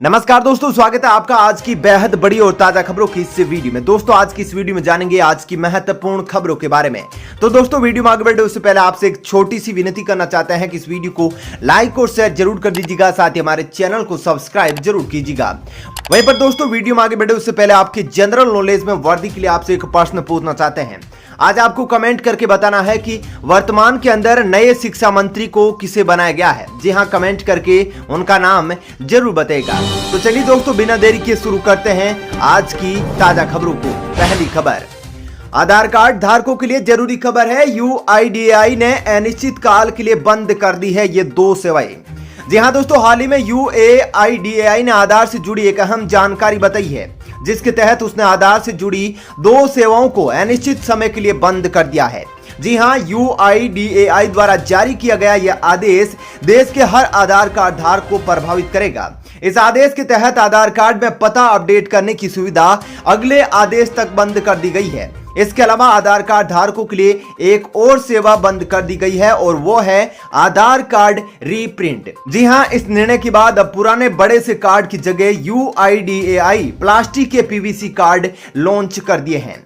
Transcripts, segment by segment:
नमस्कार दोस्तों, स्वागत है आपका आज की बेहद बड़ी और ताजा खबरों की इस वीडियो में। दोस्तों आज की इस वीडियो में जानेंगे आज की महत्वपूर्ण खबरों के बारे में। तो दोस्तों वीडियो में आगे बढ़ने उससे पहले आपसे एक छोटी सी विनती करना चाहते हैं कि इस वीडियो को लाइक और शेयर जरूर कर दीजिएगा, साथ ही हमारे चैनल को सब्सक्राइब जरूर कीजिएगा। वहीं पर दोस्तों वीडियो में आगे बढ़े उससे पहले आपके जनरल नॉलेज में वर्दी के लिए आपसे एक प्रश्न पूछना चाहते हैं। आज आपको कमेंट करके बताना है कि वर्तमान के अंदर नए शिक्षा मंत्री को किसे बनाया गया है। जी हाँ, कमेंट करके उनका नाम जरूर बताएगा। तो चलिए दोस्तों बिना देरी के शुरू करते हैं आज की ताजा खबरों को। पहली खबर, आधार कार्ड धारकों के लिए जरूरी खबर है। यूआईडीएआई ने अनिश्चित काल के लिए बंद कर दी है ये 2 सेवाएं। जी हाँ दोस्तों, हाल ही में यूआईडीएआई ने आधार से जुड़ी एक अहम जानकारी बताई है, जिसके तहत उसने आधार से जुड़ी 2 सेवाओं को अनिश्चित समय के लिए बंद कर दिया है। जी हां, यूआईडीएआई द्वारा जारी किया गया यह आदेश देश के हर आधार कार्ड धारक को प्रभावित करेगा। इस आदेश के तहत आधार कार्ड में पता अपडेट करने की सुविधा अगले आदेश तक बंद कर दी गई है। इसके अलावा आधार कार्ड धारकों के लिए एक और सेवा बंद कर दी गई है और वो है आधार कार्ड रीप्रिंट। जी हां, इस निर्णय के बाद अब पुराने बड़े से कार्ड की जगह यूआईडीएआई प्लास्टिक के पीवीसी कार्ड लॉन्च कर दिए हैं।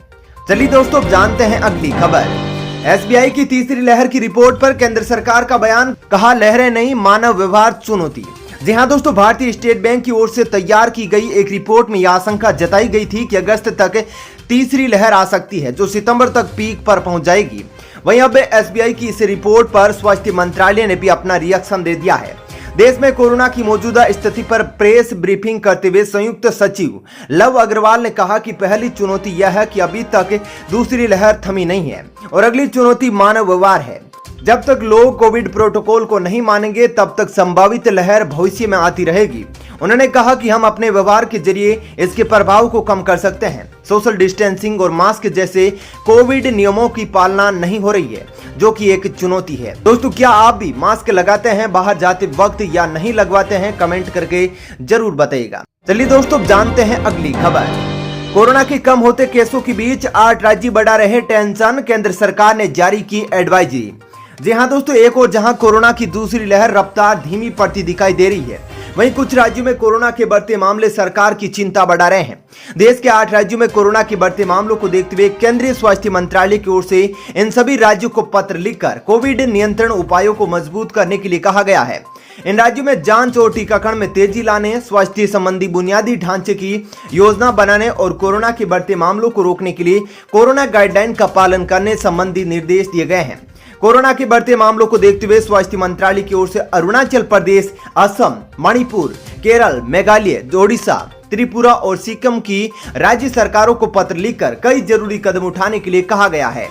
चलिए दोस्तों जानते हैं अगली खबर। एसबीआई की तीसरी लहर की रिपोर्ट पर केंद्र सरकार का बयान, कहा लहरें नहीं मानव व्यवहार चुनौती। जी हां दोस्तों, भारतीय स्टेट बैंक की ओर से तैयार की गई एक रिपोर्ट में यह आशंका जताई गई थी कि अगस्त तक तीसरी लहर आ सकती है, जो सितंबर तक पीक पर पहुंच जाएगी। वहीं अब एसबीआई की इस रिपोर्ट पर स्वास्थ्य मंत्रालय ने भी अपना रिएक्शन दे दिया है। देश में कोरोना की मौजूदा स्थिति पर प्रेस ब्रीफिंग करते हुए संयुक्त सचिव लव अग्रवाल ने कहा कि पहली चुनौती यह है कि अभी तक दूसरी लहर थमी नहीं है और अगली चुनौती मानव व्यवहार है। जब तक लोग कोविड प्रोटोकॉल को नहीं मानेंगे तब तक संभावित लहर भविष्य में आती रहेगी। उन्होंने कहा कि हम अपने व्यवहार के जरिए इसके प्रभाव को कम कर सकते हैं। सोशल डिस्टेंसिंग और मास्क जैसे कोविड नियमों की पालना नहीं हो रही है, जो कि एक चुनौती है। दोस्तों क्या आप भी मास्क लगाते हैं बाहर जाते वक्त या नहीं लगवाते हैं? कमेंट करके जरूर बताइएगा। चलिए दोस्तों जानते हैं अगली खबर। कोरोना के कम होते केसों के बीच 8 राज्य बढ़ा रहे टेंशन, केंद्र सरकार ने जारी की एडवाइजरी। जी हां दोस्तों, एक और जहां कोरोना की दूसरी लहर रफ्तार धीमी पड़ती दिखाई दे रही है, वहीं कुछ राज्यों में कोरोना के बढ़ते मामले सरकार की चिंता बढ़ा रहे हैं। देश के 8 राज्यों में कोरोना के बढ़ते मामलों को देखते हुए केंद्रीय स्वास्थ्य मंत्रालय की ओर से इन सभी राज्यों को पत्र लिखकर कोविड नियंत्रण उपायों को मजबूत करने के लिए कहा गया है। इन राज्यों में जांच और टीकाकरण में तेजी लाने, स्वास्थ्य संबंधी बुनियादी ढांचे की योजना बनाने और कोरोना के बढ़ते मामलों को रोकने के लिए कोरोना गाइडलाइन का पालन करने संबंधी निर्देश दिए गए हैं। कोरोना के बढ़ते मामलों को देखते हुए स्वास्थ्य मंत्रालय की ओर से अरुणाचल प्रदेश, असम, मणिपुर, केरल, मेघालय, ओडिशा, त्रिपुरा और सिक्किम की राज्य सरकारों को पत्र लिखकर कई जरूरी कदम उठाने के लिए कहा गया है।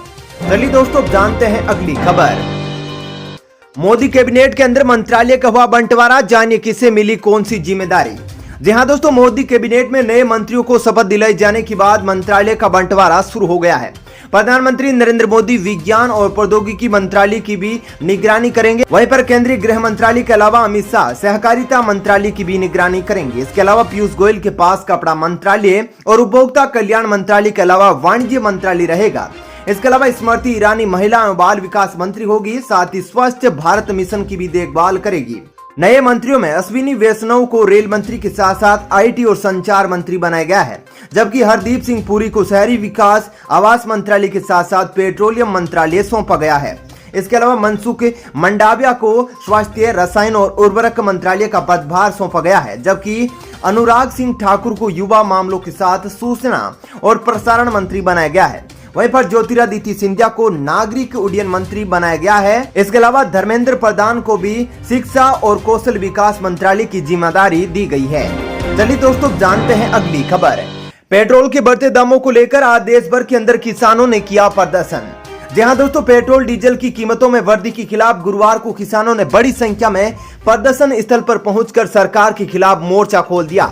चलिए दोस्तों जानते हैं अगली खबर। मोदी कैबिनेट के अंदर मंत्रालय का हुआ बंटवारा, जानिए किसे मिली कौन सी जिम्मेदारी। जी हां दोस्तों, मोदी कैबिनेट में नए मंत्रियों को शपथ दिलाई जाने के बाद मंत्रालय का बंटवारा शुरू हो गया है। प्रधानमंत्री नरेंद्र मोदी विज्ञान और प्रौद्योगिकी मंत्रालय की भी निगरानी करेंगे। वहीं पर केंद्रीय गृह मंत्रालय के अलावा अमित शाह सहकारिता मंत्रालय की भी निगरानी करेंगे। इसके अलावा पीयूष गोयल के पास कपड़ा मंत्रालय और उपभोक्ता कल्याण मंत्रालय के अलावा वाणिज्य मंत्रालय रहेगा। इसके अलावा स्मृति ईरानी महिला एवं बाल विकास मंत्री होगी, साथ ही स्वच्छ भारत मिशन की भी देखभाल करेगी। नए मंत्रियों में अश्विनी वैष्णव को रेल मंत्री के साथ साथ आईटी और संचार मंत्री बनाया गया है, जबकि हरदीप सिंह पुरी को शहरी विकास आवास मंत्रालय के साथ साथ पेट्रोलियम मंत्रालय सौंपा गया है। इसके अलावा मनसुख मंडाविया को स्वास्थ्य, रसायन और उर्वरक मंत्रालय का पदभार सौंपा गया है, जबकि अनुराग सिंह ठाकुर को युवा मामलों के साथ सूचना और प्रसारण मंत्री बनाया गया है। वहीं पर ज्योतिरादित्य सिंधिया को नागरिक उड्डयन मंत्री बनाया गया है। इसके अलावा धर्मेंद्र प्रधान को भी शिक्षा और कौशल विकास मंत्रालय की जिम्मेदारी दी गई है। चलिए दोस्तों जानते हैं अगली खबर। पेट्रोल के बढ़ते दामों को लेकर आज देश भर के अंदर किसानों ने किया प्रदर्शन। जी हां दोस्तों, पेट्रोल डीजल की कीमतों में वृद्धि के खिलाफ गुरुवार को किसानों ने बड़ी संख्या में प्रदर्शन स्थल पर पहुंचकर सरकार के खिलाफ मोर्चा खोल दिया।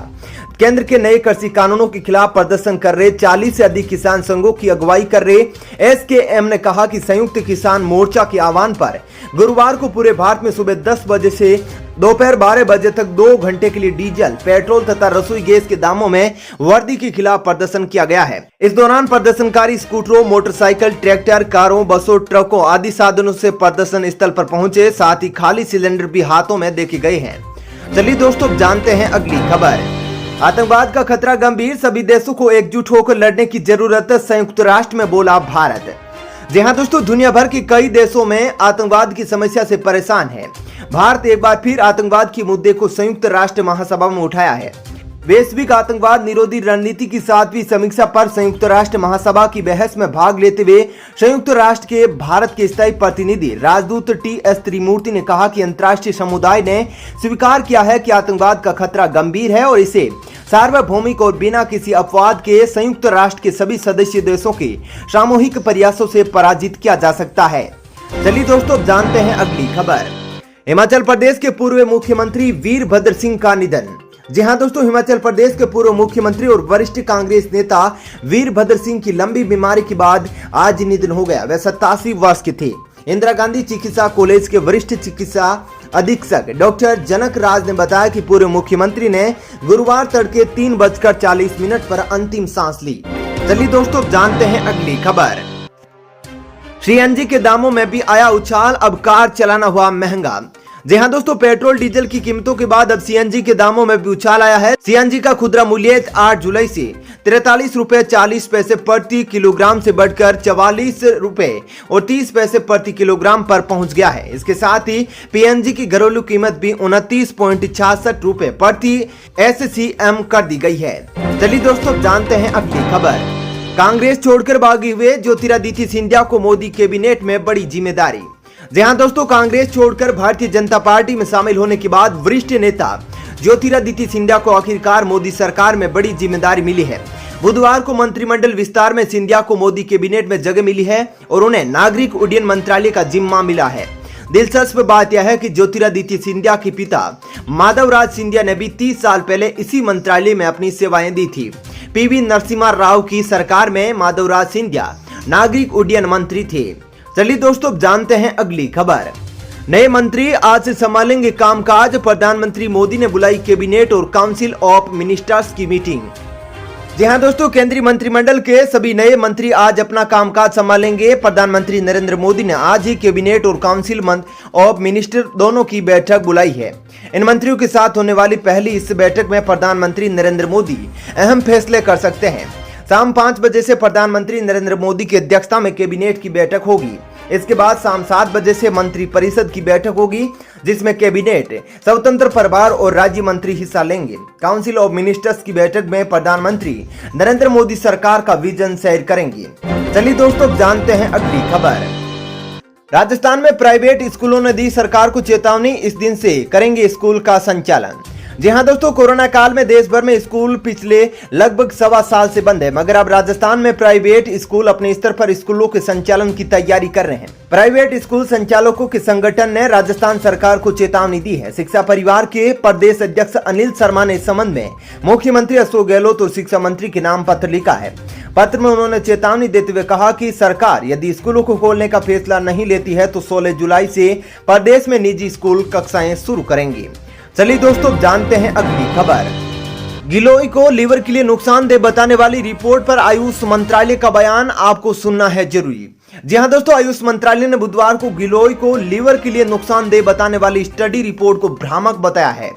केंद्र के नए कृषि कानूनों के खिलाफ प्रदर्शन कर रहे 40 से अधिक किसान संघों की अगुवाई कर रहे एसकेएम ने कहा कि संयुक्त किसान मोर्चा के आह्वान पर गुरुवार को पूरे भारत में सुबह 10 बजे से दोपहर 12 बजे तक 2 घंटे के लिए डीजल, पेट्रोल तथा रसोई गैस के दामों में वृद्धि के खिलाफ प्रदर्शन किया गया है। इस दौरान प्रदर्शनकारी स्कूटरों, मोटरसाइकिल, ट्रैक्टर, कारों, बसों, ट्रकों आदि साधनों से प्रदर्शन स्थल पर पहुंचे, साथ ही खाली सिलेंडर भी हाथों में देखे गए हैं। चलिए दोस्तों जानते हैं अगली खबर। आतंकवाद का खतरा गंभीर, सभी देशों को एकजुट होकर लड़ने की जरूरत, संयुक्त राष्ट्र में बोला भारत। जी हां दोस्तों, दुनिया भर के कई देशों में आतंकवाद की समस्या से परेशान है। भारत एक बार फिर आतंकवाद के मुद्दे को संयुक्त राष्ट्र महासभा में उठाया है। वैश्विक आतंकवाद निरोधी रणनीति की 7वीं समीक्षा पर संयुक्त राष्ट्र महासभा की बहस में भाग लेते हुए संयुक्त राष्ट्र के भारत के स्थायी प्रतिनिधि राजदूत टी.एस. त्रिमूर्ति ने कहा कि अंतर्राष्ट्रीय समुदाय ने स्वीकार किया है कि आतंकवाद का खतरा गंभीर है और इसे सार्वभौमिक और बिना किसी अपवाद के संयुक्त राष्ट्र के सभी सदस्य देशों के सामूहिक प्रयासों से पराजित किया जा सकता है। चलिए दोस्तों जानते हैं अगली खबर। हिमाचल प्रदेश के पूर्व मुख्यमंत्री वीरभद्र सिंह का निधन। जी हां दोस्तों, हिमाचल प्रदेश के पूर्व मुख्यमंत्री और वरिष्ठ कांग्रेस नेता वीरभद्र सिंह की लंबी बीमारी के बाद आज निधन हो गया। वे 87 वर्ष के थे। इंदिरा गांधी चिकित्सा कॉलेज के वरिष्ठ चिकित्सा अधीक्षक डॉक्टर जनक राज ने बताया कि पूर्व मुख्यमंत्री ने गुरुवार तड़के 3:40 पर अंतिम सांस ली। चलिए दोस्तों जानते हैं अगली खबर। सीएनजी के दामों में भी आया उछाल, अब कार चलाना हुआ महंगा। जी हां दोस्तों, पेट्रोल डीजल की कीमतों के बाद अब सीएनजी के दामों में भी उछाल आया है। सीएनजी का खुदरा मूल्य 8 जुलाई से 43 रुपए 40 पैसे प्रति किलोग्राम से बढ़कर 44 रुपए और 30 पैसे प्रति किलोग्राम पर पहुंच गया है। इसके साथ ही पीएनजी की घरेलू कीमत भी 29.66 रुपए प्रति SCM कर दी गई है। चलिए दोस्तों जानते हैं अगली खबर। कांग्रेस छोड़कर भागे हुए ज्योतिरादित्य सिंधिया को मोदी कैबिनेट में बड़ी जिम्मेदारी। जी हां दोस्तों, कांग्रेस छोड़कर भारतीय जनता पार्टी में शामिल होने के बाद वरिष्ठ नेता ज्योतिरादित्य सिंधिया को आखिरकार मोदी सरकार में बड़ी जिम्मेदारी मिली है। बुधवार को मंत्रिमंडल विस्तार में सिंधिया को मोदी कैबिनेट में जगह मिली है और उन्हें नागरिक उड्डयन मंत्रालय का जिम्मा मिला है। दिलचस्प बात यह है कि ज्योतिरादित्य सिंधिया के पिता माधवराज सिंधिया ने भी 30 साल पहले इसी मंत्रालय में अपनी सेवाएं दी थी। पीवी नरसिम्हा राव की सरकार में माधवराज सिंधिया नागरिक उड्डयन मंत्री थे। चलिए दोस्तों जानते हैं अगली खबर। नए मंत्री आज से संभालेंगे कामकाज, प्रधानमंत्री मोदी ने बुलाई कैबिनेट और काउंसिल ऑफ मिनिस्टर्स की मीटिंग। जी हां दोस्तों, केंद्रीय मंत्रिमंडल के सभी नए मंत्री आज अपना कामकाज संभालेंगे। प्रधानमंत्री नरेंद्र मोदी ने आज ही कैबिनेट और काउंसिल ऑफ मिनिस्टर दोनों की बैठक बुलाई है। इन मंत्रियों के साथ होने वाली पहली इस बैठक में प्रधानमंत्री नरेंद्र मोदी अहम फैसले कर सकते हैं। शाम 5 बजे से प्रधानमंत्री नरेंद्र मोदी की अध्यक्षता में कैबिनेट की बैठक होगी। इसके बाद शाम 7 बजे से मंत्री परिषद की बैठक होगी, जिसमें कैबिनेट, स्वतंत्र प्रभार और राज्य मंत्री हिस्सा लेंगे। काउंसिल ऑफ मिनिस्टर्स की बैठक में प्रधानमंत्री नरेंद्र मोदी सरकार का विजन शेयर करेंगे। चलिए दोस्तों जानते हैं अगली खबर। राजस्थान में प्राइवेट स्कूलों ने दी सरकार को चेतावनी, इस दिन से करेंगे स्कूल का संचालन। जी हां दोस्तों, कोरोना काल में देश भर में स्कूल पिछले लगभग 1.25 साल से बंद है, मगर अब राजस्थान में प्राइवेट स्कूल अपने स्तर पर स्कूलों के संचालन की तैयारी कर रहे हैं। प्राइवेट स्कूल संचालकों के संगठन ने राजस्थान सरकार को चेतावनी दी है। शिक्षा परिवार के प्रदेश अध्यक्ष अनिल शर्मा ने इस संबंध में मुख्यमंत्री अशोक गहलोत और शिक्षा मंत्री के नाम पत्र लिखा है। पत्र में उन्होंने चेतावनी देते हुए कहा कि सरकार यदि स्कूलों को खोलने का फैसला नहीं लेती है तो 16 जुलाई से प्रदेश में निजी स्कूल कक्षाएं शुरू करेंगी। चलिए दोस्तों जानते हैं अगली खबर। गिलोय को लीवर के लिए नुकसानदेह बताने वाली रिपोर्ट पर आयुष मंत्रालय का बयान आपको सुनना है जरूरी। जी हां दोस्तों, आयुष मंत्रालय ने बुधवार को गिलोय को लीवर के लिए नुकसानदेह बताने वाली स्टडी रिपोर्ट को भ्रामक बताया है।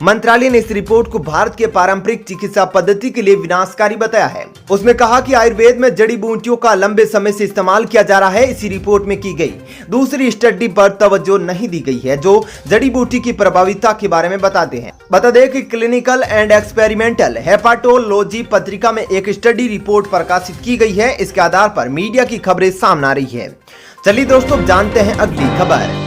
मंत्रालय ने इस रिपोर्ट को भारत के पारंपरिक चिकित्सा पद्धति के लिए विनाशकारी बताया है। उसमें कहा कि आयुर्वेद में जड़ी बूटियों का लंबे समय से इस्तेमाल किया जा रहा है। इसी रिपोर्ट में की गई दूसरी स्टडी पर तवज्जो नहीं दी गई है, जो जड़ी बूटी की प्रभाविता के बारे में बताते हैं। बता दें कि क्लिनिकल एंड एक्सपेरिमेंटल हेपाटोलॉजी पत्रिका में एक स्टडी रिपोर्ट प्रकाशित की गई है। इसके आधार पर मीडिया की खबरें सामने आ रही है। चलिए दोस्तों जानते हैं अगली खबर।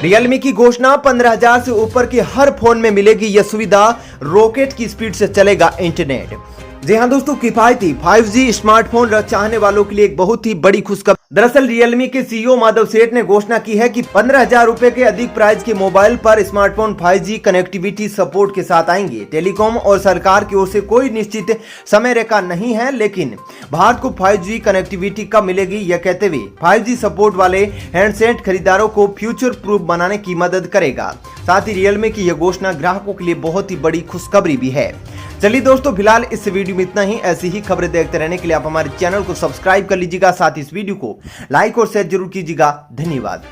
रियलमी की घोषणा, 15,000 से ऊपर के हर फोन में मिलेगी यह सुविधा, रॉकेट की स्पीड से चलेगा इंटरनेट। जी हां दोस्तों, किफायती 5G स्मार्टफोन चाहने वालों के लिए एक बहुत ही बड़ी खुशखबरी। दरअसल रियलमी के सीईओ माधव सेठ ने घोषणा की है कि 15,000 रुपए के अधिक प्राइस के मोबाइल पर स्मार्टफोन 5G कनेक्टिविटी सपोर्ट के साथ आएंगे। टेलीकॉम और सरकार की ओर से कोई निश्चित समय रेखा नहीं है, लेकिन भारत को 5G कनेक्टिविटी कब मिलेगी यह कहते हुए 5G सपोर्ट वाले हैंडसेट खरीदारों को फ्यूचर प्रूफ बनाने की मदद करेगा। साथ ही रियलमी की यह घोषणा ग्राहकों के लिए बहुत ही बड़ी खुशखबरी भी है। चलिए दोस्तों, फिलहाल इस वीडियो में इतना ही। ऐसी ही खबरें देखते रहने के लिए आप हमारे चैनल को सब्सक्राइब कर लीजिएगा, साथ ही इस वीडियो को लाइक और शेयर जरूर कीजिएगा। धन्यवाद।